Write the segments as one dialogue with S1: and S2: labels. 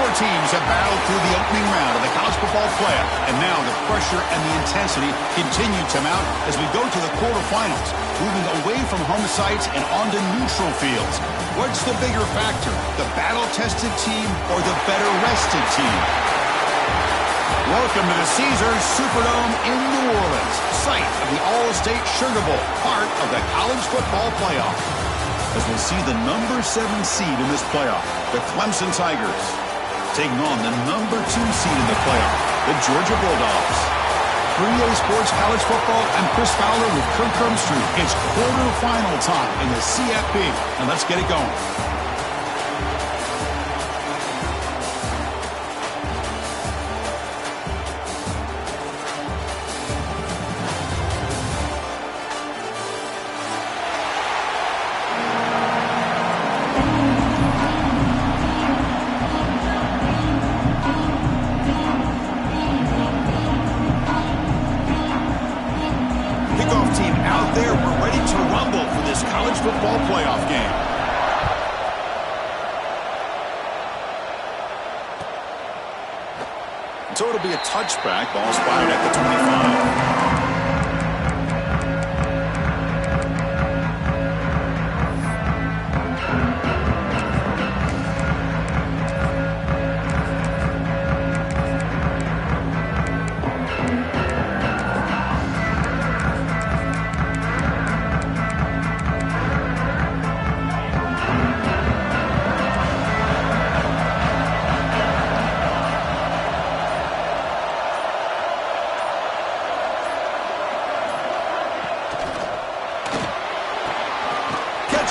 S1: Four teams have battled through the opening round of the college football playoff, and now the pressure and the intensity continue to mount as we go to the quarterfinals, moving away from home sites and onto neutral fields. What's the bigger factor, the battle-tested team or the better-rested team? Welcome to the Caesars Superdome in New Orleans, site of the All-State Sugar Bowl, part of the college football playoff. As we'll see the number 7 seed in this playoff, the Clemson Tigers, taking on the number 2 seed in the playoff, the Georgia Bulldogs. 3A Sports College Football, I'm Chris Fowler with Kirk Herbstreit. It's quarterfinal time in the CFP, and let's get it going. So it'll be a touchback, ball spotted at the 25.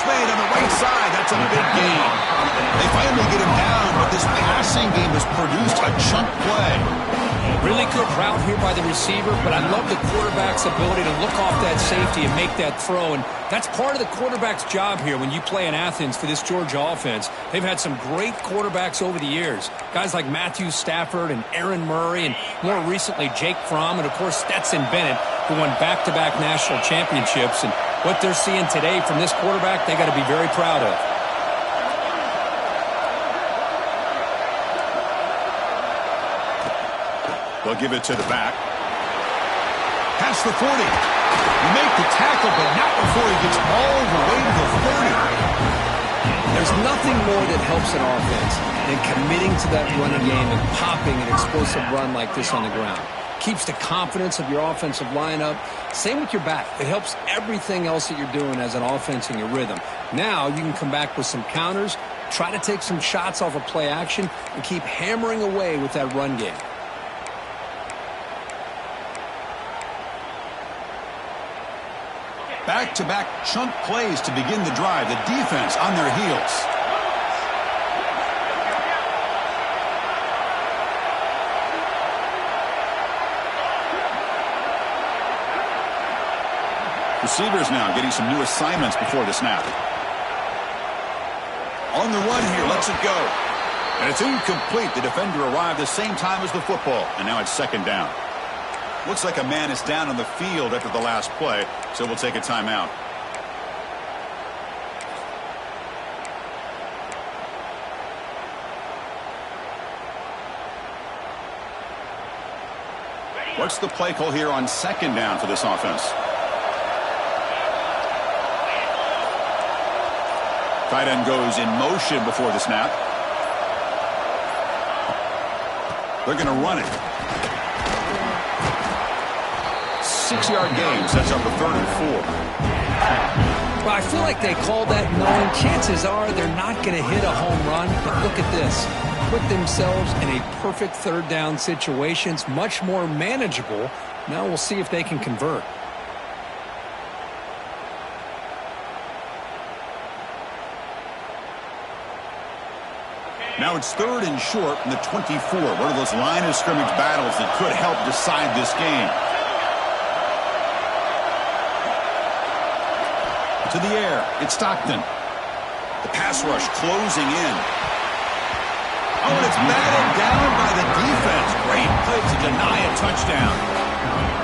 S1: Made on the right side. That's a big gain. They finally get him down, but this passing game has produced a chunk play.
S2: Really good route here by the receiver, but I love the quarterback's ability to look off that safety and make that throw, and that's part of the quarterback's job here when you play in Athens for this Georgia offense. They've had some great quarterbacks over the years, guys like Matthew Stafford and Aaron Murray, and more recently Jake Fromm, and of course Stetson Bennett, who won back-to-back national championships. And what they're seeing today from this quarterback, they got to be very proud of.
S1: They'll give it to the back. Past the 40. You make the tackle, but not before he gets all the way to the 30.
S2: There's nothing more that helps an offense than committing to that running game and popping an explosive run like this on the ground. Keeps the confidence of your offensive lineup. Same with your back. It helps everything else that you're doing as an offense in your rhythm. Now you can come back with some counters, try to take some shots off of play action, and keep hammering away with that run game.
S1: Back-to-back chunk plays to begin the drive. The defense on their heels. Receivers now getting some new assignments before the snap. On the run here, lets it go. And it's incomplete. The defender arrived the same time as the football, and now it's second down. Looks like a man is down on the field after the last play, so we'll take a timeout. What's the play call here on second down for this offense? Tight end goes in motion before the snap. They're going to run it. 6-yard gain sets up a 3rd and 4.
S2: Well, I feel like they called that knowing chances are they're not going to hit a home run. But look at this. Put themselves in a perfect 3rd down situation. It's much more manageable. Now we'll see if they can convert.
S1: Now it's 3rd and short from the 24. One of those line of scrimmage battles that could help decide this game. To the air, it's Stockton. The pass rush closing in. Oh, and it's batted down by the defense. Great play to deny a touchdown.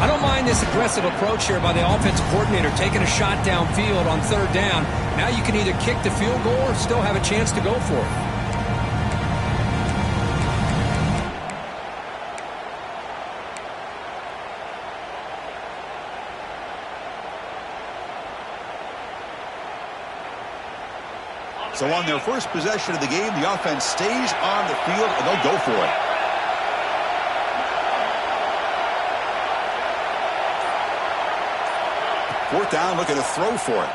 S2: I don't mind this aggressive approach here by the offensive coordinator, taking a shot downfield on 3rd down. Now you can either kick the field goal or still have a chance to go for it.
S1: So on their first possession of the game, the offense stays on the field, and they'll go for it. Fourth down, looking to throw for it.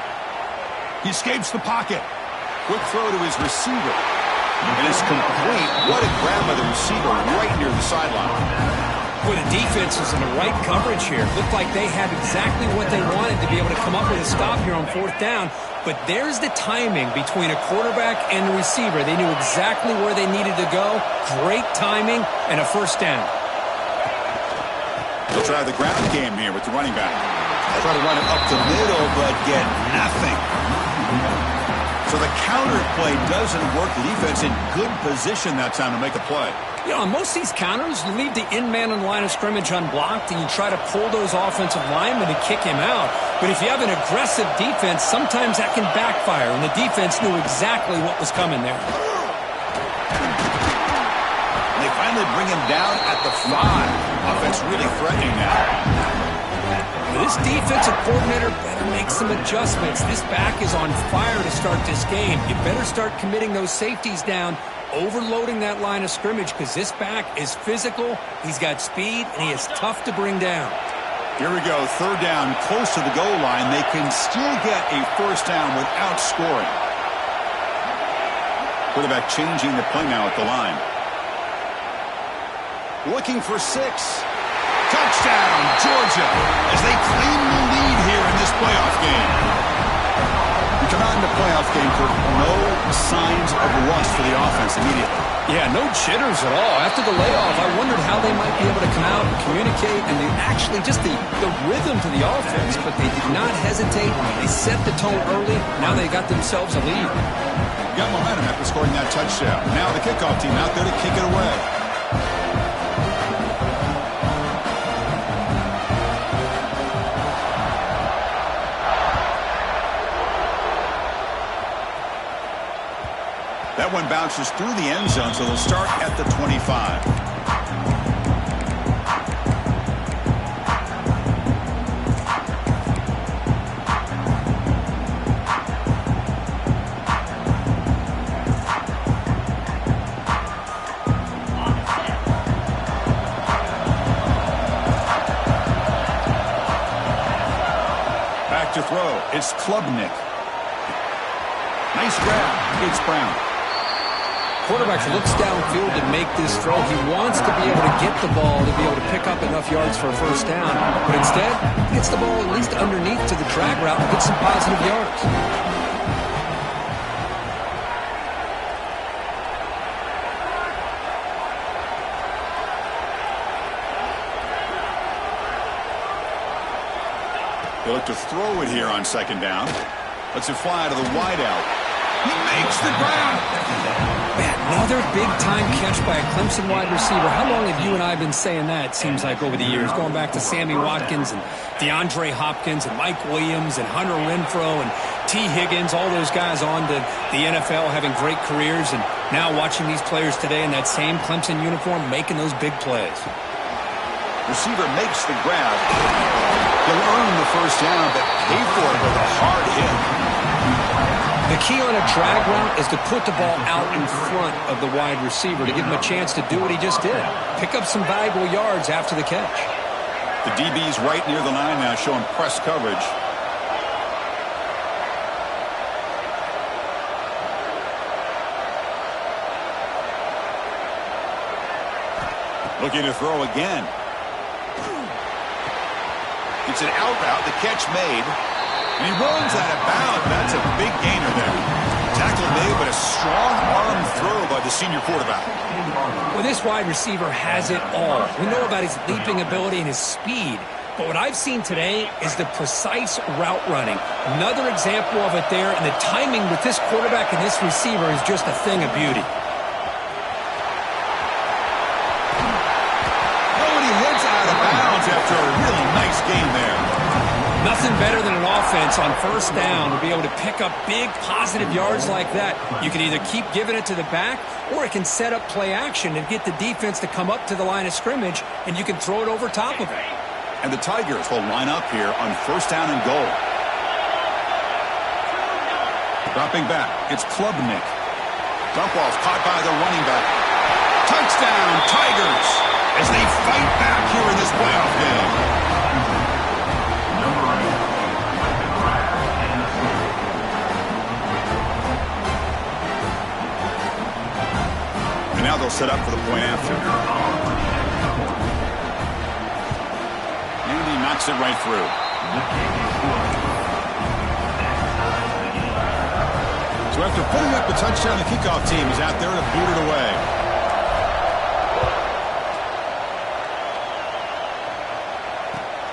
S1: He escapes the pocket. Quick throw to his receiver. And it's complete. What a grab by the receiver right near the sideline.
S2: Well, the defense is in the right coverage here. Looked like they had exactly what they wanted to be able to come up with a stop here on fourth down. But there's the timing between a quarterback and the receiver. They knew exactly where they needed to go. Great timing and a first down.
S1: They'll try the ground game here with the running back. They try to run it up the middle, but get nothing. So the counter play doesn't work. The defense in good position that time to make a play.
S2: You know, on most of these counters, you leave the in-man on the line of scrimmage unblocked, and you try to pull those offensive linemen to kick him out. But if you have an aggressive defense, sometimes that can backfire, and the defense knew exactly what was coming there.
S1: And they finally bring him down at the 5. Offense really threatening now.
S2: This defensive coordinator better make some adjustments. This back is on fire to start this game. You better start committing those safeties down, overloading that line of scrimmage, because this back is physical, he's got speed, and he is tough to bring down.
S1: Here we go, third down, close to the goal line. They can still get a first down without scoring. Quarterback changing the play now at the line. Looking for 6. Touchdown, Georgia, as they claim the lead here in this playoff game. We come out in the playoff game for no signs of rust for the offense immediately.
S2: Yeah, no jitters at all. After the layoff, I wondered how they might be able to come out and communicate, and actually just the rhythm to the offense, but they did not hesitate. They set the tone early. Now they got themselves a lead.
S1: Got momentum after scoring that touchdown. Now the kickoff team out there to kick it away. That one bounces through the end zone, so they'll start at the 25. Back to throw. It's Klubnik. Nice grab. It's Brown.
S2: Quarterback looks downfield to make this throw. He wants to be able to get the ball to be able to pick up enough yards for a first down. But instead, he gets the ball at least underneath to the drag route and gets some positive yards.
S1: They look to throw it here on second down. Lets it fly to the wideout. He makes the grab.
S2: Man, another big-time catch by a Clemson wide receiver. How long have you and I been saying that, it seems like, over the years? Going back to Sammy Watkins and DeAndre Hopkins and Mike Williams and Hunter Renfrow and T. Higgins, all those guys on to the NFL having great careers, and now watching these players today in that same Clemson uniform making those big plays.
S1: Receiver makes the grab. He'll earn the first down, but pay for it with a hard hit.
S2: The key on a drag route is to put the ball out in front of the wide receiver to give him a chance to do what he just did. Pick up some valuable yards after the catch.
S1: The DB's right near the line now, showing press coverage. Looking to throw again. It's an out route, the catch made. And he runs out of bounds. That's a big gainer there. Tackle made, but a strong arm throw by the senior quarterback.
S2: Well, this wide receiver has it all. We know about his leaping ability and his speed. But what I've seen today is the precise route running. Another example of it there, and the timing with this quarterback and this receiver is just a thing of beauty.
S1: Nobody heads out of bounds after a really nice game there.
S2: Nothing better than an offense on first down to be able to pick up big positive yards like that. You can either keep giving it to the back, or it can set up play action and get the defense to come up to the line of scrimmage, and you can throw it over top of it.
S1: And the Tigers will line up here on first down and goal. Dropping back, it's Klubnik. Dump ball's caught by the running back. Touchdown, Tigers, as they fight back here in this playoff game. And now they'll set up for the point after. And he knocks it right through. So after putting up a touchdown, the kickoff team is out there to boot it away.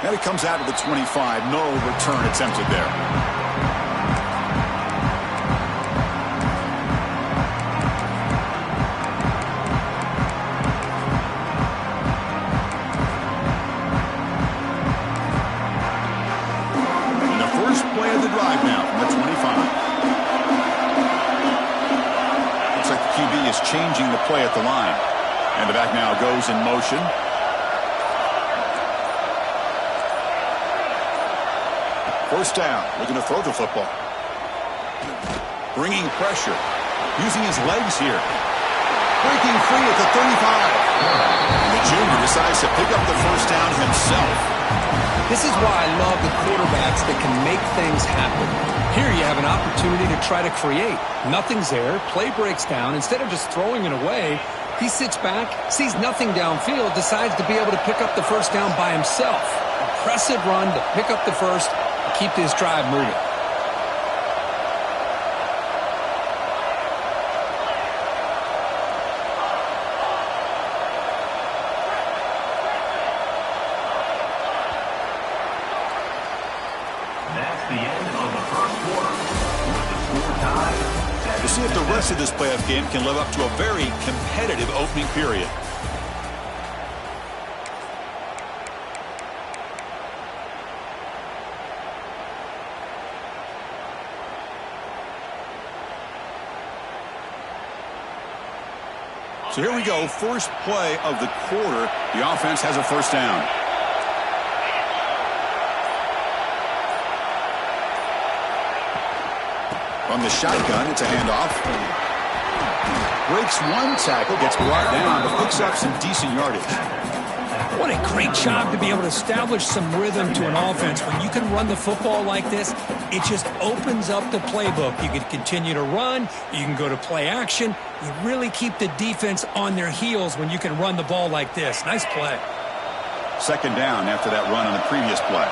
S1: And it comes out to the 25. No return attempted there. And the first play of the drive now from the 25. QB is changing the play at the line. And the back now goes in motion. First down, looking to throw the football. Bringing pressure. Using his legs here. Breaking free at the 35. And the junior decides to pick up the first down himself.
S2: This is why I love the quarterbacks that can make things happen. Here you have an opportunity to try to create. Nothing's there. Play breaks down. Instead of just throwing it away, he sits back, sees nothing downfield, decides to be able to pick up the first down by himself. Impressive run to pick up the first and keep this drive moving.
S1: To see if the rest of this playoff game can live up to a very competitive opening period. So here we go, first play of the quarter. The offense has a first down. From the shotgun, it's a handoff. Breaks one tackle, gets brought down, but picks up some decent yardage.
S2: What a great job to be able to establish some rhythm to an offense. When you can run the football like this, it just opens up the playbook. You can continue to run. You can go to play action. You really keep the defense on their heels when you can run the ball like this. Nice play.
S1: Second down after that run on the previous play.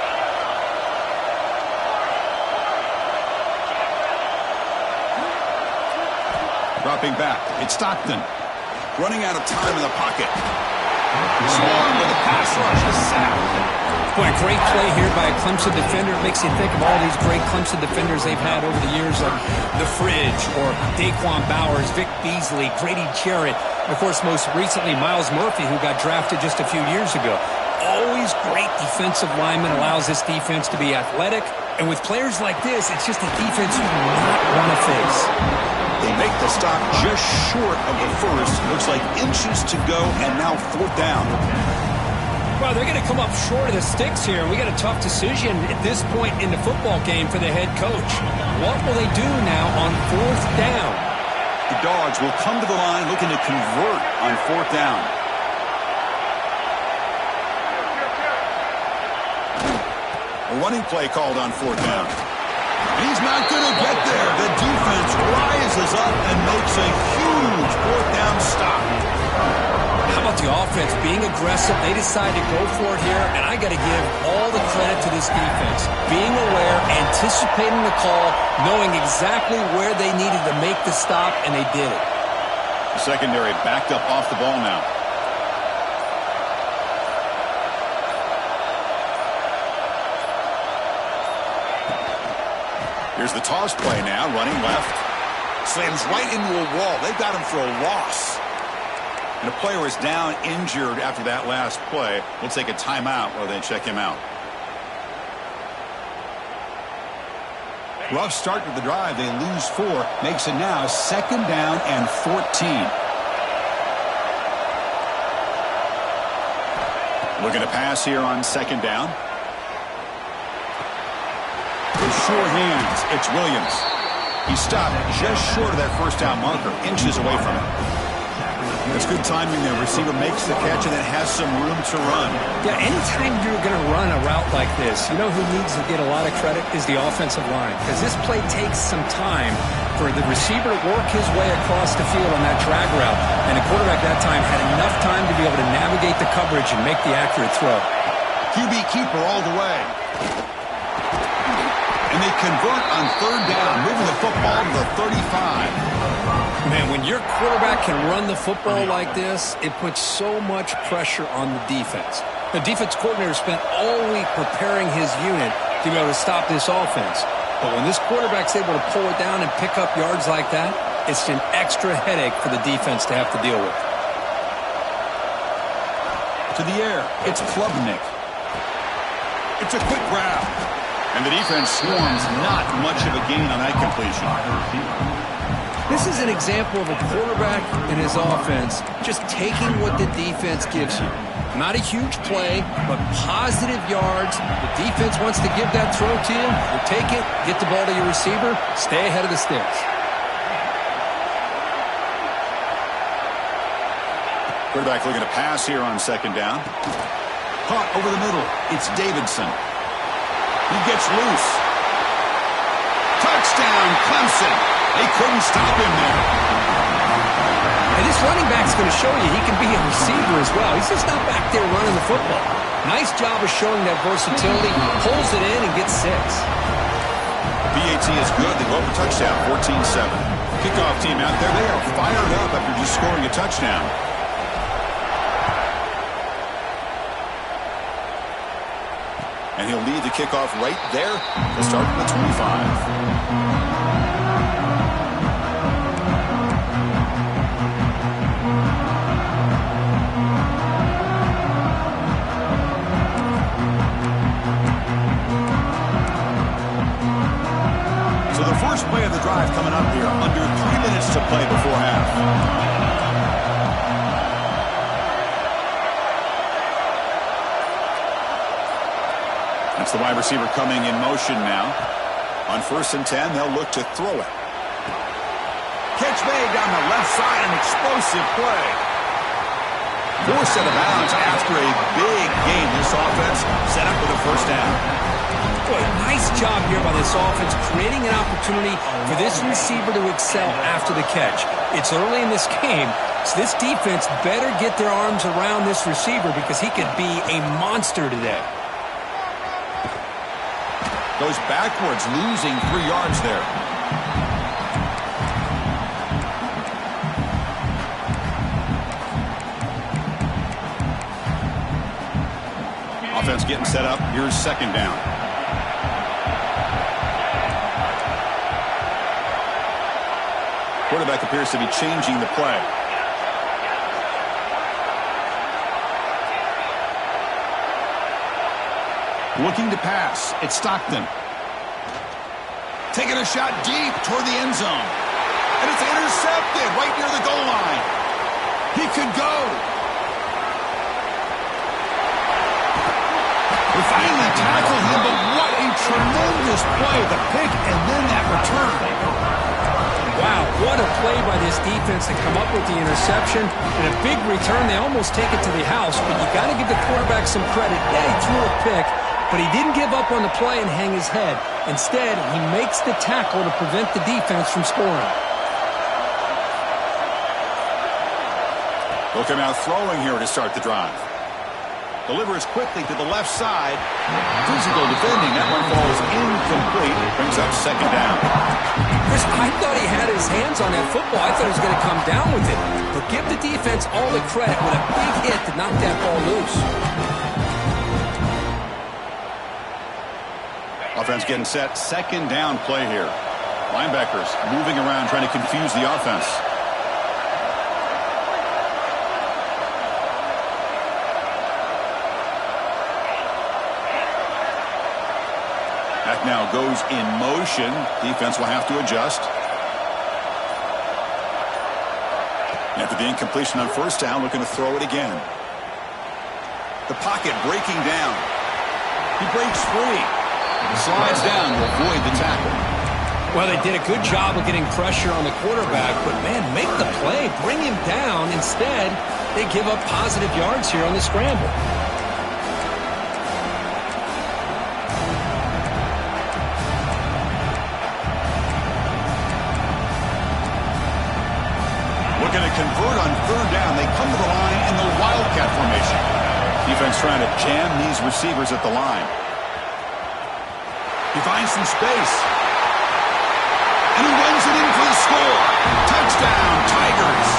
S1: Dropping back, it's Stockton. Running out of time in the pocket. Smart with a pass rush, a sack.
S2: Boy, great play here by a Clemson defender. It makes you think of all these great Clemson defenders they've had over the years, like The Fridge or Daquan Bowers, Vic Beasley, Grady Jarrett, and of course most recently Miles Murphy, who got drafted just a few years ago. Always great defensive lineman, allows this defense to be athletic. And with players like this, it's just a defense you do not want to face.
S1: They make the stop just short of the first. Looks like inches to go, and now fourth down.
S2: Well, they're going to come up short of the sticks here. We got a tough decision at this point in the football game for the head coach. What will they do now on fourth down?
S1: The Dogs will come to the line looking to convert on fourth down. A running play called on fourth down. He's not going to get there. The defense rises up and makes a huge fourth down stop.
S2: How about the offense being aggressive? They decide to go for it here, and I got to give all the credit to this defense. Being aware, anticipating the call, knowing exactly where they needed to make the stop, and they did it.
S1: The secondary backed up off the ball now. Here's the toss play now, running left. Slams right into a wall. They've got him for a loss. And the player is down injured after that last play. We'll take a timeout while they check him out. Rough start to the drive. They lose 4. Makes it now second down and 14. Looking to pass here on second down. With sure hands, it's Williams. He stopped just short of that first down marker, inches away from it. It's good timing there. Receiver makes the catch and then has some room to run.
S2: Yeah, anytime you're going to run a route like this, you know who needs to get a lot of credit is the offensive line. Because this play takes some time for the receiver to work his way across the field on that drag route. And the quarterback that time had enough time to be able to navigate the coverage and make the accurate throw.
S1: QB keeper all the way. And they convert on third down, moving the football to the 35.
S2: Man, when your quarterback can run the football like this, it puts so much pressure on the defense. The defense coordinator spent all week preparing his unit to be able to stop this offense. But when this quarterback's able to pull it down and pick up yards like that, it's an extra headache for the defense to have to deal with.
S1: To the air, it's Klubnik. It's a quick grab. And the defense swarms, not much of a gain on that completion.
S2: This is an example of a quarterback and his offense just taking what the defense gives you. Not a huge play, but positive yards. The defense wants to give that throw to you. You take it, get the ball to your receiver, stay ahead of the sticks.
S1: Quarterback looking to pass here on second down. Caught over the middle. It's Davidson. He gets loose. Touchdown, Clemson. They couldn't stop him there.
S2: And this running back's going to show you he can be a receiver as well. He's just not back there running the football. Nice job of showing that versatility. Pulls it in and gets 6.
S1: BAT is good. They go up a touchdown, 14-7. Kickoff team out there. They are fired up after just scoring a touchdown. And he'll lead the kickoff right there to start at the 25. So the first play of the drive coming up here, under 3 minutes to play before half. That's the wide receiver coming in motion now. On 1st and 10, they'll look to throw it. Catch made down the left side, an explosive play. Forced out of bounds after a big gain. This offense set up with a first down.
S2: Boy, nice job here by this offense, creating an opportunity for this receiver to excel after the catch. It's early in this game, so this defense better get their arms around this receiver because he could be a monster today.
S1: Goes backwards, losing 3 yards there. Offense getting set up. Here's second down. Quarterback appears to be changing the play. Looking to pass. It's Stockton. Taking a shot deep toward the end zone. And it's intercepted right near the goal line. He could go. They finally tackled him, but what a tremendous play. The pick and then that return.
S2: Wow, what a play by this defense to come up with the interception. And a big return. They almost take it to the house, but you got to give the quarterback some credit. Yeah, he threw a pick, but he didn't give up on the play and hang his head. Instead, he makes the tackle to prevent the defense from scoring.
S1: They'll come out throwing here to start the drive. Delivers quickly to the left side. Physical defending. That one falls incomplete. Brings up second down.
S2: Chris, I thought he had his hands on that football. I thought he was going to come down with it. But give the defense all the credit with a big hit to knock that ball loose.
S1: Offense getting set. Second down play here. Linebackers moving around trying to confuse the offense. Back now goes in motion. Defense will have to adjust. After the incompletion on first down, looking to throw it again. The pocket breaking down. He breaks free. Slides down to avoid the tackle.
S2: Well, they did a good job of getting pressure on the quarterback, but, man, make the play. Bring him down. Instead, they give up positive yards here on the scramble.
S1: Looking to convert on third down. They come to the line in the Wildcat formation. Defense trying to jam these receivers at the line. He finds some space. And he runs it in for the score. Touchdown, Tigers.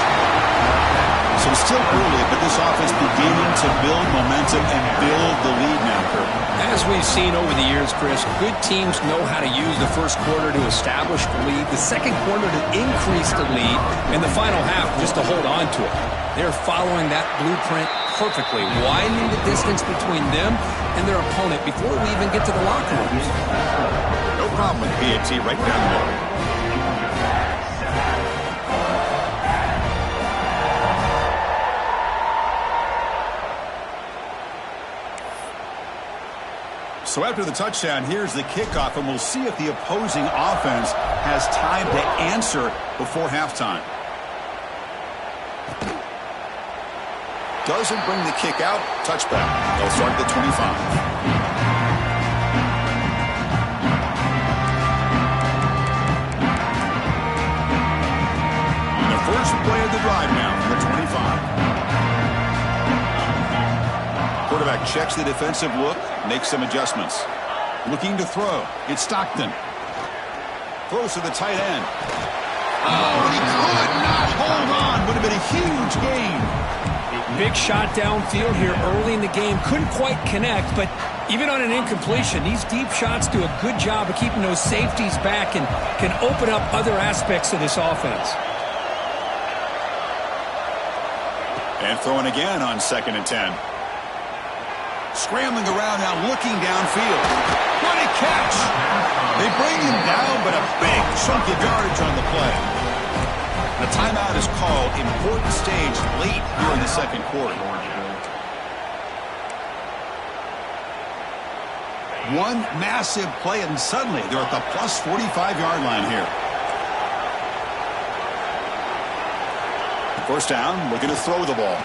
S1: So it's still early, but this offense beginning to build momentum and build the lead now, Kurt.
S2: As we've seen over the years, Chris, good teams know how to use the first quarter to establish the lead, the second quarter to increase the lead, and the final half just to hold on to it. They're following that blueprint perfectly, widening the distance between them and their opponent before we even get to the locker rooms.
S1: No problem with PAT right down the middle. So after the touchdown, here's the kickoff, and we'll see if the opposing offense has time to answer before halftime. Doesn't bring the kick out. Touchback. They'll start at the 25. The first play of the drive now from the 25. Quarterback checks the defensive look, makes some adjustments. Looking to throw. It's Stockton. Throws to the tight end. Oh, and he could not hold on. Would have been a huge gain.
S2: Big shot downfield here early in the game. Couldn't quite connect, but even on an incompletion, these deep shots do a good job of keeping those safeties back and can open up other aspects of this offense.
S1: And throwing again on 2nd and 10. Scrambling around now, looking downfield. What a catch! They bring him down, but a big chunk of yardage on the play. The timeout is called. Important stage late here in the second quarter. One massive play, and suddenly they're at the plus 45-yard line here. First down, looking to throw the ball.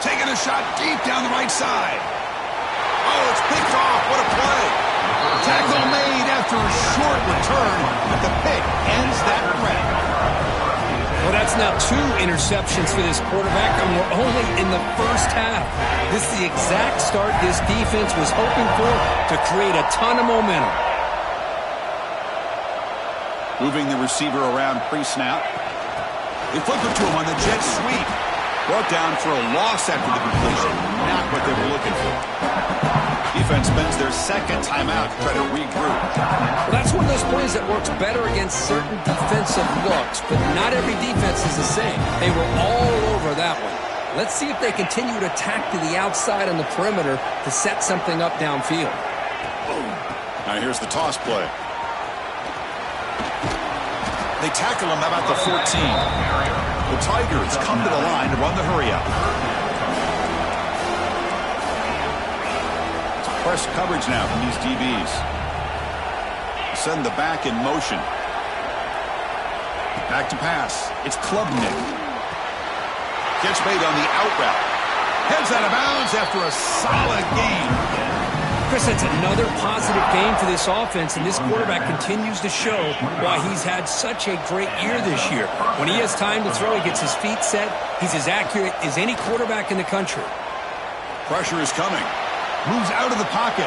S1: Taking a shot deep down the right side. Oh, it's picked off. What a play. Tackle made after a short return, but the pick ends that threat.
S2: Well, that's now 2 interceptions for this quarterback, and we're only in the first half. This is the exact start this defense was hoping for to create a ton of momentum.
S1: Moving the receiver around pre-snap. They flip it to him on the jet sweep. Brought down for a loss after the completion. Not what they were looking for. Defense spends their second timeout to try to regroup.
S2: Well, that's one of those plays that works better against certain defensive looks, but not every defense is the same. They were all over that one. Let's see if they continue to attack to the outside on the perimeter to set something up downfield.
S1: Now here's the toss play. They tackle him about the 14. The Tigers come to the line to run the hurry-up. It's press coverage now from these DBs. Send the back in motion. Back to pass. It's Klubnik. Catch made on the out route. Heads out of bounds after a solid game.
S2: Chris, it's another positive game for this offense, and this quarterback continues to show why he's had such a great year this year. When he has time to throw, he gets his feet set. He's as accurate as any quarterback in the country.
S1: Pressure is coming. Moves out of the pocket.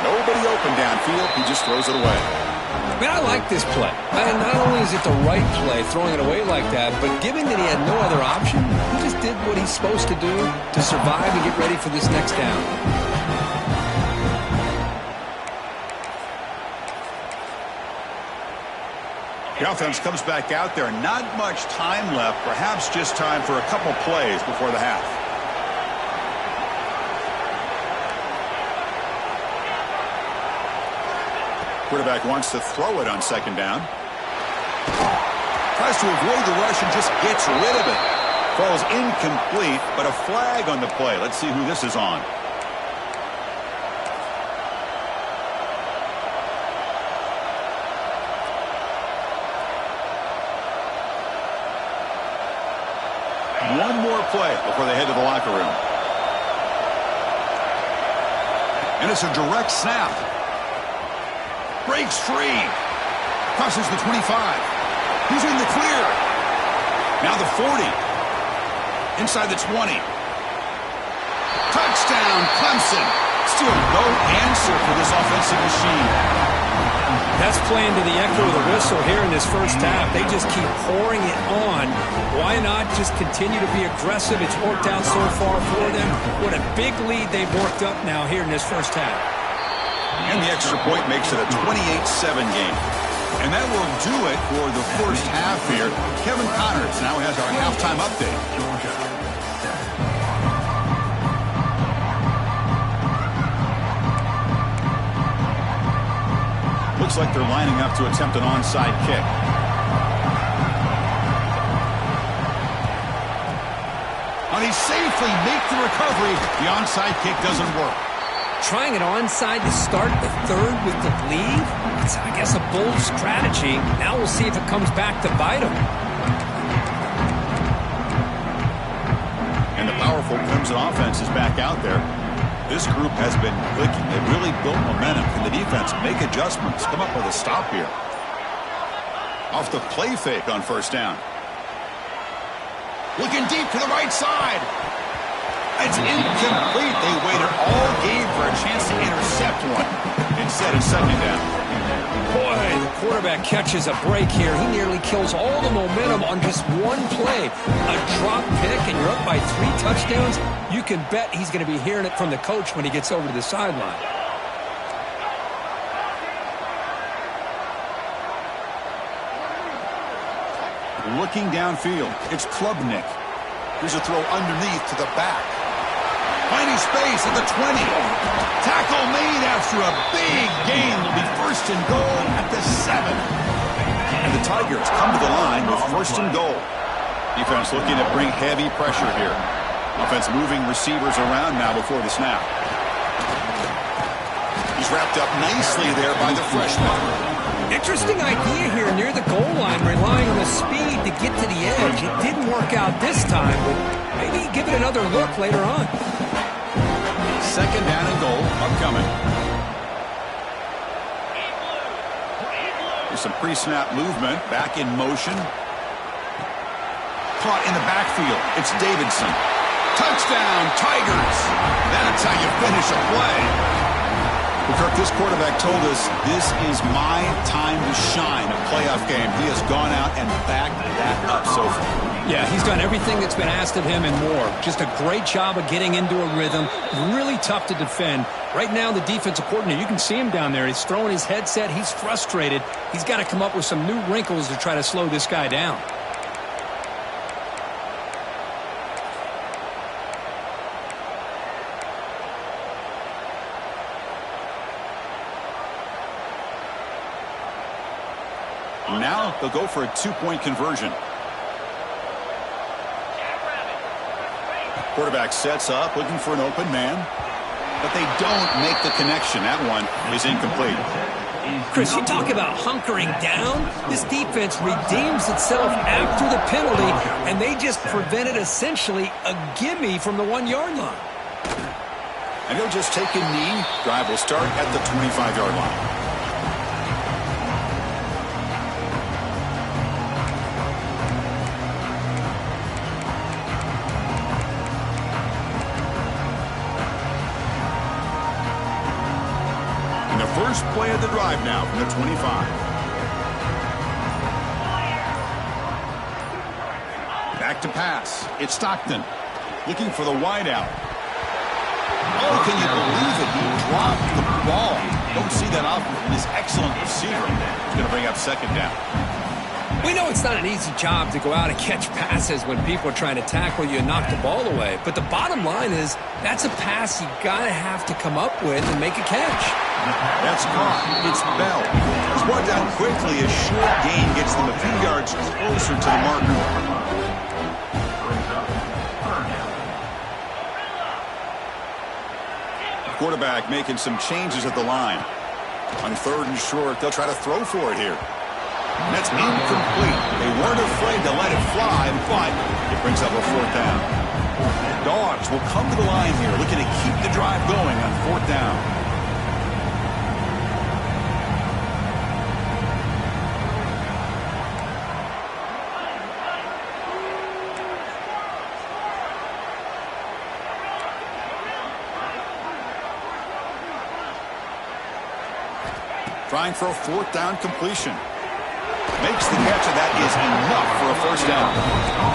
S1: Nobody open downfield. He just throws it away.
S2: Man, I like this play. And not only is it the right play, throwing it away like that, but given that he had no other option, he just did what he's supposed to do to survive and get ready for this next down.
S1: The offense comes back out there. Not much time left. Perhaps just time for a couple plays before the half. Quarterback wants to throw it on second down. Tries to avoid the rush and just gets rid of it. Falls incomplete, but a flag on the play. Let's see who this is on. One more play before they head to the locker room. And it's a direct snap. Breaks free. Crosses the 25. He's in the clear. Now the 40. Inside the 20. Touchdown, Clemson. Still no answer for this offensive machine.
S2: That's playing to the echo of the whistle here in this first half. They just keep pouring it on. Why not just continue to be aggressive? It's worked out so far for them. What a big lead they've worked up now here in this first half.
S1: And the extra point makes it a 28-7 game. And that will do it for the first half here. Kevin Connors now has our halftime update. Looks like they're lining up to attempt an onside kick. And he safely makes the recovery. The onside kick doesn't work.
S2: Trying it onside to start the third with the lead? It's, I guess, a bold strategy. Now we'll see if it comes back to bite him.
S1: And the powerful Clemson offense is back out there. This group has been clicking. They really built momentum. Can the defense make adjustments? Come up with a stop here. Off the play fake on first down. Looking deep to the right side. It's incomplete. They waited all game for a chance to intercept one. Instead, it's second down.
S2: Boy, the quarterback catches a break here. He nearly kills all the momentum on just one play. A drop pick, and you're up by 3 touchdowns. You can bet he's going to be hearing it from the coach when he gets over to the sideline.
S1: Looking downfield, it's Klubnik. Here's a throw underneath to the back. Finding space at the 20. Tackle made after a big gain. Will be first and goal at the 7. And the Tigers come to the line with first and goal. Defense looking to bring heavy pressure here. Offense moving receivers around now before the snap. He's wrapped up nicely there by the freshman.
S2: Interesting idea here near the goal line, relying on the speed to get to the edge. It didn't work out this time, but maybe give it another look later on.
S1: Second down and goal upcoming. There's some pre-snap movement. Back in motion. Caught in the backfield. It's Davidson. Touchdown, Tigers. That's how you finish a play. Well, Kirk, this quarterback told us this is my time to shine, a playoff game. He has gone out and backed that up so far.
S2: Yeah, he's done everything that's been asked of him and more. Just a great job of getting into a rhythm. Really tough to defend. Right now, the defensive coordinator, you can see him down there. He's throwing his headset. He's frustrated. He's got to come up with some new wrinkles to try to slow this guy down.
S1: Now they'll go for a 2-point conversion. Quarterback sets up, looking for an open man. But they don't make the connection. That one is incomplete.
S2: Chris, you talk about hunkering down. This defense redeems itself after the penalty, and they just prevented essentially a gimme from the 1-yard line.
S1: And he'll just take a knee. Drive will start at the 25-yard line. First play of the drive now from the 25. Back to pass. It's Stockton looking for the wideout. Oh, can you believe it? He dropped the ball. Don't see that often from this excellent receiver. He's going to bring up second down.
S2: We know it's not an easy job to go out and catch passes when people are trying to tackle you and knock the ball away. But the bottom line is that's a pass you got to have to come up with and make a catch.
S1: That's caught. It's Bell. It's brought down quickly. A short gain gets them a few yards closer to the marker. Quarterback making some changes at the line. On third and short, they'll try to throw for it here. And that's incomplete. They weren't afraid to let it fly, but if Brings up a fourth down. Dogs will come to the line here, looking to keep the drive going on fourth down. Trying for a fourth down completion. Makes the catch, and that is enough for a first down.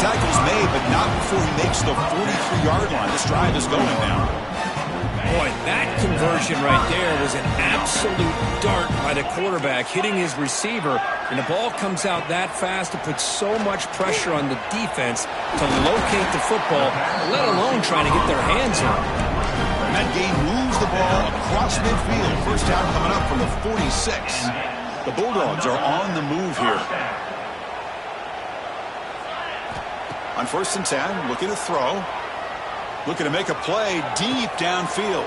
S1: Tackle's made, but not before he makes the 43-yard line. This drive is going now.
S2: Boy, that conversion right there was an absolute dart by the quarterback, hitting his receiver, and the ball comes out that fast. It puts so much pressure on the defense to locate the football, let alone trying to get their hands on it.
S1: And that game moves the ball across midfield. First down coming up from the 46. The Bulldogs are on the move here. On 1st and 10, looking to throw. Looking to make a play deep downfield.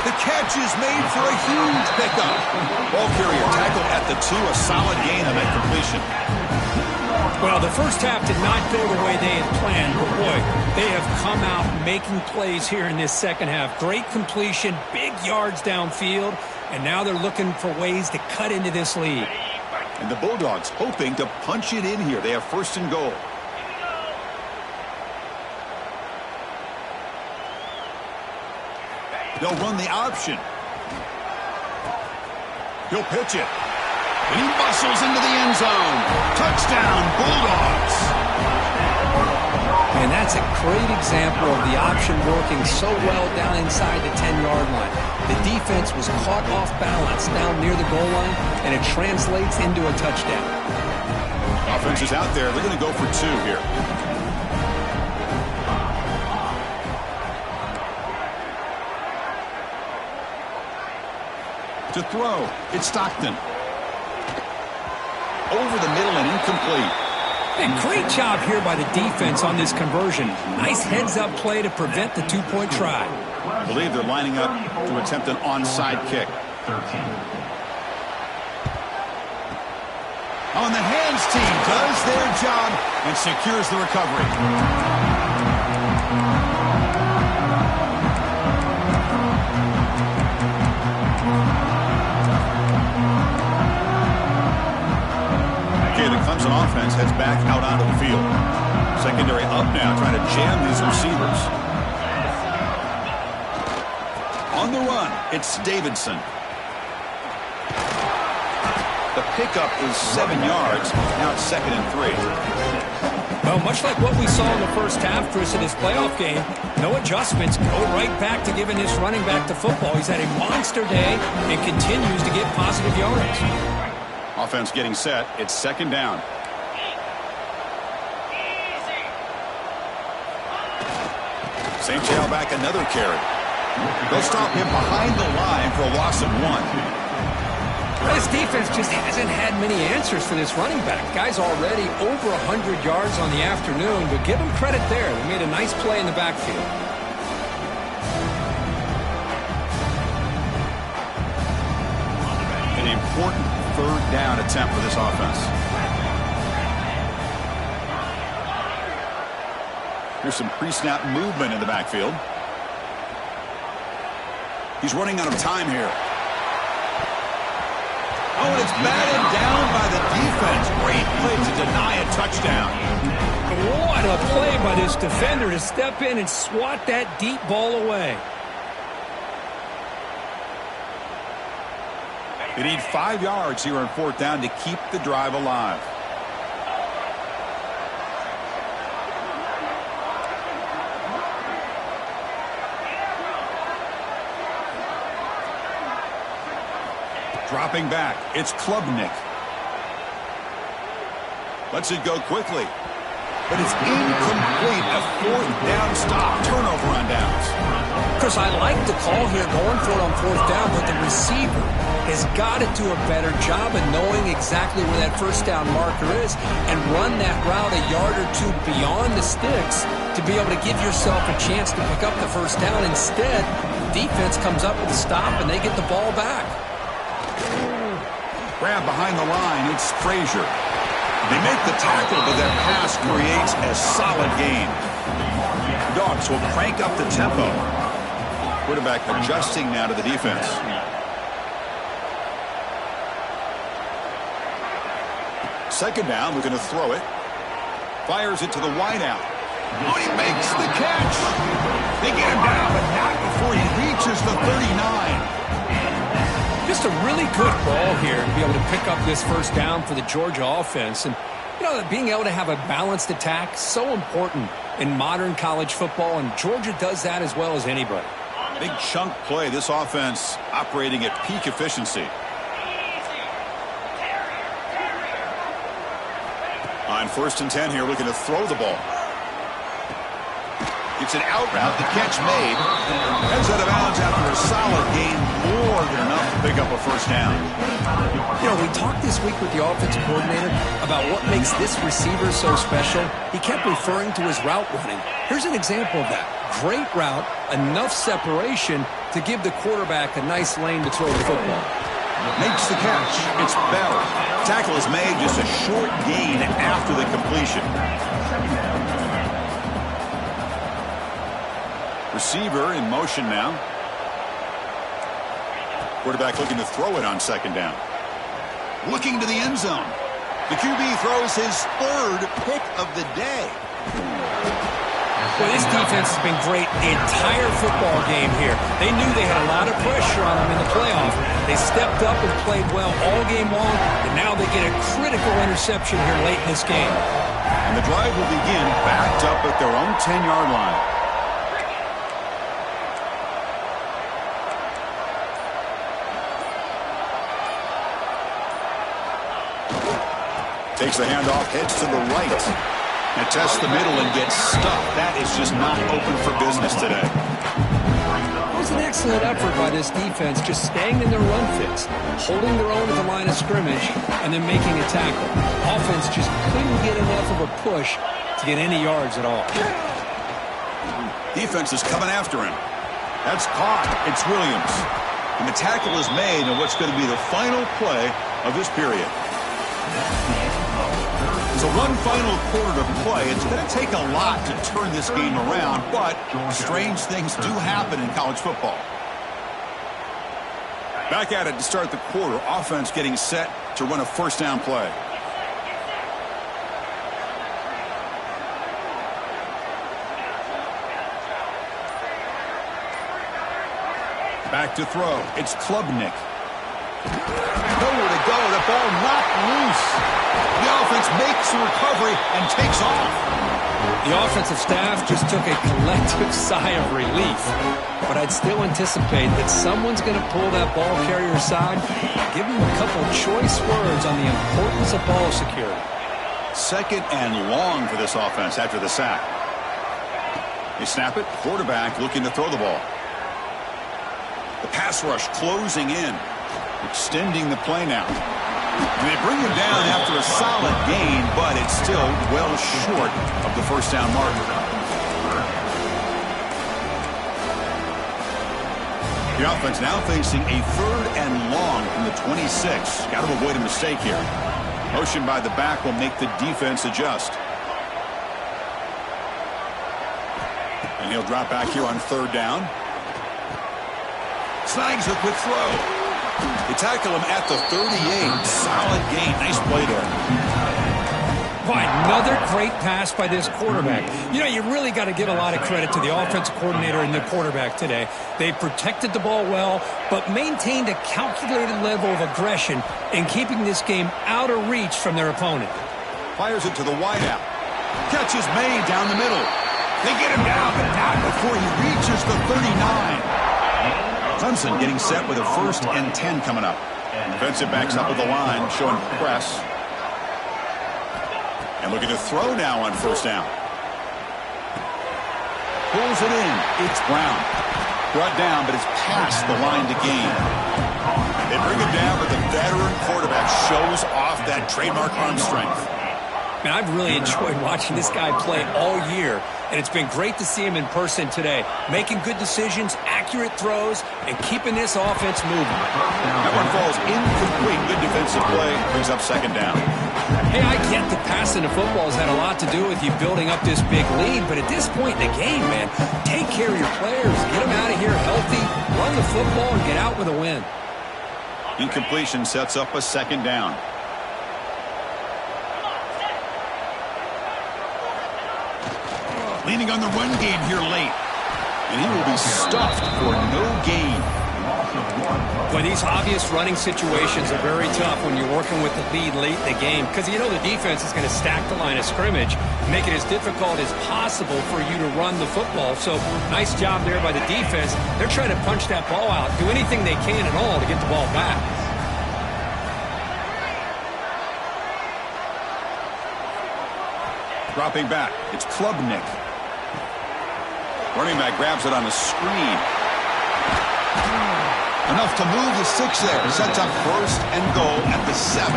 S1: The catch is made for a huge pickup. Ball carrier tackled at the 2. A solid gain on that completion.
S2: Well, the first half did not go the way they had planned, but boy, they have come out making plays here in this second half. Great completion, big yards downfield, and now they're looking for ways to cut into this lead.
S1: And the Bulldogs hoping to punch it in here. They have 1st and goal. They'll run the option. He'll pitch it. And he muscles into the end zone. Touchdown, Bulldogs.
S2: And that's a great example of the option working so well down inside the 10-yard line. The defense was caught off balance down near the goal line, and it translates into a touchdown.
S1: Offense is out there. They're going to go for 2 here. To throw, it's Stockton. Over the middle and incomplete.
S2: And great job here by the defense on this conversion. Nice heads-up play to prevent the 2-point try.
S1: I believe they're lining up to attempt an onside kick. On the hands team does their job and secures the recovery. The Clemson offense heads back out onto the field. Secondary up now, trying to jam these receivers. On the run, it's Davidson. The pickup is 7 yards. Now it's 2nd and 3.
S2: Well, much like what we saw in the first half, Chris, in this playoff game, no adjustments. Go right back to giving this running back the football. He's had a monster day and continues to get positive yards.
S1: Offense getting set. It's 2nd down. St. Ncaa back another carry. They'll stop him behind the line for a loss of 1.
S2: This defense just hasn't had many answers for this running back. Guy's already over 100 yards on the afternoon, but give him credit there. They made a nice play in the backfield.
S1: An important 3rd down attempt for this offense. Here's some pre-snap movement in the backfield. He's running out of time here. Oh, and it's batted down by the defense. Great play to deny a touchdown.
S2: What a play by this defender to step in and swat that deep ball away.
S1: They need 5 yards here on 4th down to keep the drive alive. Dropping back, it's Klubnik. Lets it go quickly. But it's incomplete. A 4th down stop. Turnover on downs.
S2: Chris, I like the call here going for it on 4th down, but the receiver has got to do a better job of knowing exactly where that 1st down marker is and run that route a yard or 2 beyond the sticks to be able to give yourself a chance to pick up the 1st down. Instead, defense comes up with a stop and they get the ball back.
S1: Grab behind the line, it's Frazier. They make the tackle, but that pass creates a solid gain. Dogs will crank up the tempo. Quarterback adjusting now to the defense. Second down, we're going to throw it. Fires it to the wideout. Oh, he makes the catch. They get him down, but not before he reaches the 39.
S2: Just a really good ball here to be able to pick up this first down for the Georgia offense. And, you know, being able to have a balanced attack, so important in modern college football, and Georgia does that as well as anybody.
S1: Big chunk play. This offense operating at peak efficiency. On 1st and 10 here, looking to throw the ball. It's an out route. The catch made. Heads out of bounds after a solid gain. More than enough to pick up a first down.
S2: You know, we talked this week with the offensive coordinator about what makes this receiver so special. He kept referring to his route running. Here's an example of that. Great route, enough separation to give the quarterback a nice lane to throw the football.
S1: Makes the catch. It's Bell. Tackle is made, just a short gain after the completion. Receiver in motion now. Quarterback looking to throw it on second down. Looking to the end zone. The QB throws his third pick of the day.
S2: Well, this defense has been great the entire football game here. They knew they had a lot of pressure on them in the playoff. They stepped up and played well all game long, and now they get a critical interception here late in this game.
S1: And the drive will begin backed up at their own 10-yard line. Takes the handoff, heads to the right. And tests the middle and gets stuck. That is just not open for business today.
S2: It was an excellent effort by this defense, just staying in their run fits, holding their own at the line of scrimmage, and then making a tackle. Offense just couldn't get enough of a push to get any yards at all.
S1: Defense is coming after him. That's caught. It's Williams. And the tackle is made on what's going to be the final play of this period. So one final quarter to play. It's going to take a lot to turn this game around, but strange things do happen in college football. Back at it to start the quarter. Offense getting set to run a first down play. Back to throw. It's Klubnik. Nowhere to go. The ball knocked loose. The offense makes a recovery and takes off.
S2: The offensive staff just took a collective sigh of relief. But I'd still anticipate that someone's going to pull that ball carrier aside, give him a couple choice words on the importance of ball security.
S1: Second and long for this offense after the sack. They snap it. Quarterback looking to throw the ball. The pass rush closing in. Extending the play now. And they bring him down after a solid gain, but it's still well short of the first down marker. The offense now facing a third and long from the 26. Got to avoid a mistake here. Motion by the back will make the defense adjust. And he'll drop back here on third down. Snags a quick throw. They tackle him at the 38. Solid gain. Nice play there.
S2: Boy, another great pass by this quarterback. You know, you really got to give a lot of credit to the offensive coordinator and the quarterback today. They protected the ball well, but maintained a calculated level of aggression in keeping this game out of reach from their opponent.
S1: Fires it to the wideout. Catch is made down the middle. They get him down, but not before he reaches the 39. Clemson getting set with a 1st and 10 coming up. Defensive backs up at the line, showing press. And looking to throw now on first down. Pulls it in. It's Brown. Brought down, but it's past the line to gain. They bring him down, but the veteran quarterback shows off that trademark arm strength.
S2: Man, I've really enjoyed watching this guy play all year, and it's been great to see him in person today, making good decisions, accurate throws, and keeping this offense moving.
S1: That one falls incomplete. Good defensive play. Brings up second down.
S2: Hey, I get that passing the football has had a lot to do with you building up this big lead, but at this point in the game, man, take care of your players. Get them out of here healthy, run the football, and get out with a win.
S1: Incompletion sets up a second down. Leaning on the run game here late. And he will be stuffed for no gain.
S2: Boy, these obvious running situations are very tough when you're working with the lead late in the game because you know the defense is going to stack the line of scrimmage, make it as difficult as possible for you to run the football. So nice job there by the defense. They're trying to punch that ball out, do anything they can at all to get the ball back.
S1: Dropping back, it's Klubnik. Running back grabs it on a screen. Enough to move the 6 there. Sets up first and goal at the 7.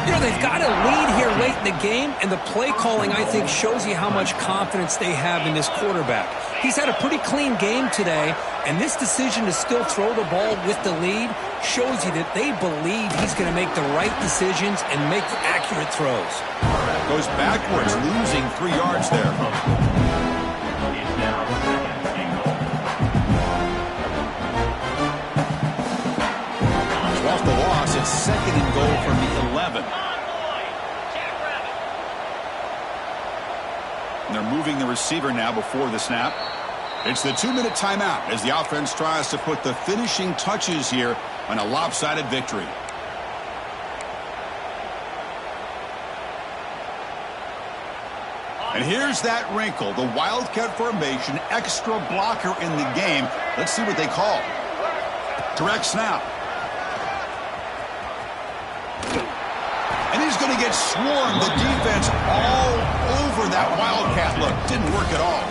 S2: You know, they've got a lead here late in the game, and the play calling, I think, shows you how much confidence they have in this quarterback. He's had a pretty clean game today, and this decision to still throw the ball with the lead shows you that they believe he's going to make the right decisions and make accurate throws.
S1: Goes backwards, losing 3 yards there. Off the loss, it's second and goal from the 11. And they're moving the receiver now before the snap. It's the 2-minute timeout as the offense tries to put the finishing touches here on a lopsided victory. And here's that wrinkle, the Wildcat formation, extra blocker in the game. Let's see what they call. Direct snap. And he's going to get swarmed. The defense all over that Wildcat look. Didn't work at all.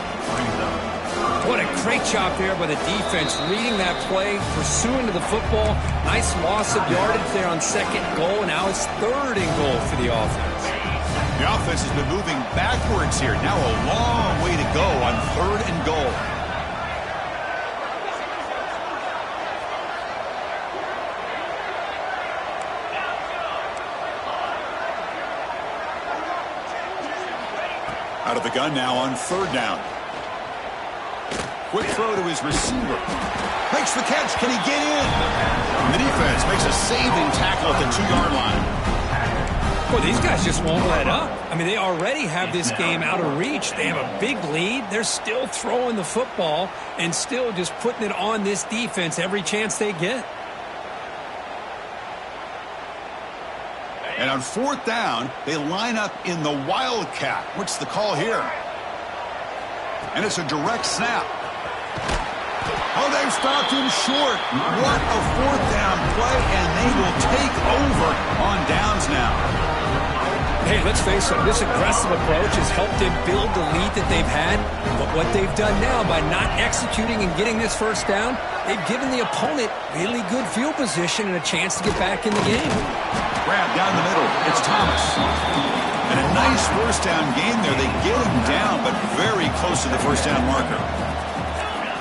S2: What a great job there by the defense, reading that play, pursuing to the football. Nice loss of yardage there on second goal, and now it's third and goal for the offense.
S1: The offense has been moving backwards here. Now a long way to go on third and goal. Out of the gun now on third down. Quick throw to his receiver. Makes the catch. Can he get in? The defense makes a saving tackle at the 2-yard line.
S2: Well, these guys just won't let up. I mean, they already have this game out of reach. They have a big lead. They're still throwing the football and still just putting it on this defense every chance they get.
S1: And on fourth down, they line up in the Wildcat. What's the call here? And it's a direct snap. Oh, they've stopped him short. What a fourth down play, and they will take over on downs now.
S2: Hey, let's face it, this aggressive approach has helped them build the lead that they've had. But what they've done now by not executing and getting this first down, they've given the opponent really good field position and a chance to get back in the game.
S1: Grab down the middle. It's Thomas. And a nice first down game there. They get him down, but very close to the first down marker.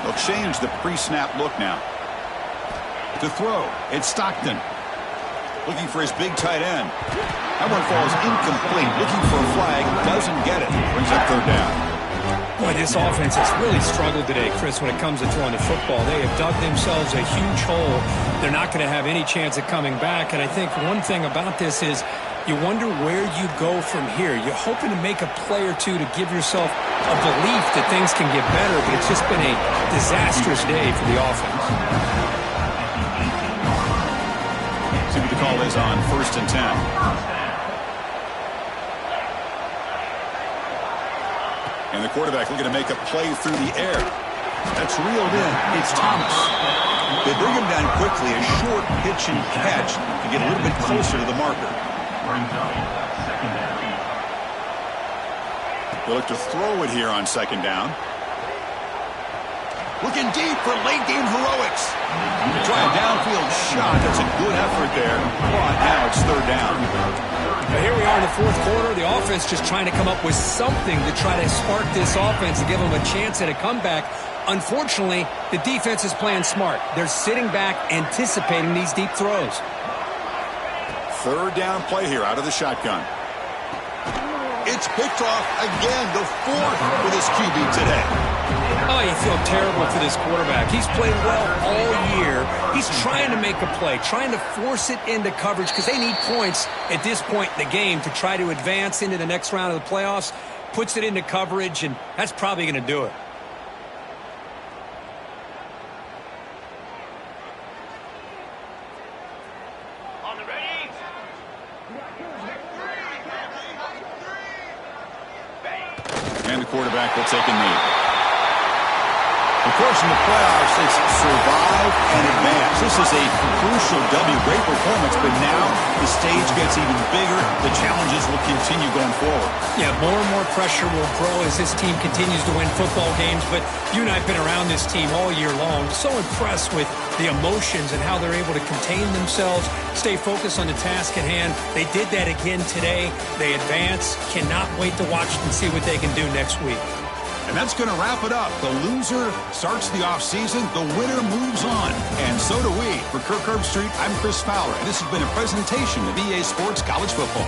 S1: They'll change the pre-snap look now. To throw, it's Stockton. Looking for his big tight end. That one falls incomplete. Looking for a flag. Doesn't get it. Brings up third down.
S2: Boy, this offense has really struggled today, Chris, when it comes to throwing the football. They have dug themselves a huge hole. They're not going to have any chance of coming back. And I think one thing about this is you wonder where you go from here. You're hoping to make a play or two to give yourself a belief that things can get better, but it's just been a disastrous day for the offense.
S1: See what the call is on 1st and 10. And the quarterback looking to make a play through the air. That's reeled in. It's Thomas. They bring him down quickly. A short pitch and catch to get a little bit closer to the marker. They look to throw it here on second down. Looking deep for late-game heroics. Try a downfield shot. That's a good effort there. But now it's third down.
S2: Now here we are in the fourth quarter. The offense just trying to come up with something to try to spark this offense and give them a chance at a comeback. Unfortunately, the defense is playing smart. They're sitting back, anticipating these deep throws.
S1: Third down play here out of the shotgun. It's picked off again, the fourth for this QB today.
S2: Oh, you feel terrible for this quarterback. He's played well all year. He's trying to make a play, trying to force it into coverage because they need points at this point in the game to try to advance into the next round of the playoffs. Puts it into coverage, and that's probably going to do it.
S1: And the quarterback will take a knee. Of course, in the playoffs, it's survive and advance. This is a crucial W. Great performance, but now the stage gets even bigger. The challenges will continue going forward.
S2: Yeah, more and more pressure will grow as this team continues to win football games. But you and I have been around this team all year long. So impressed with the emotions and how they're able to contain themselves, stay focused on the task at hand. They did that again today. They advance. Cannot wait to watch and see what they can do next week.
S1: And that's going to wrap it up. The loser starts the offseason. The winner moves on. And so do we. For Kirk Herbstreit, I'm Chris Fowler. And this has been a presentation of EA Sports College Football.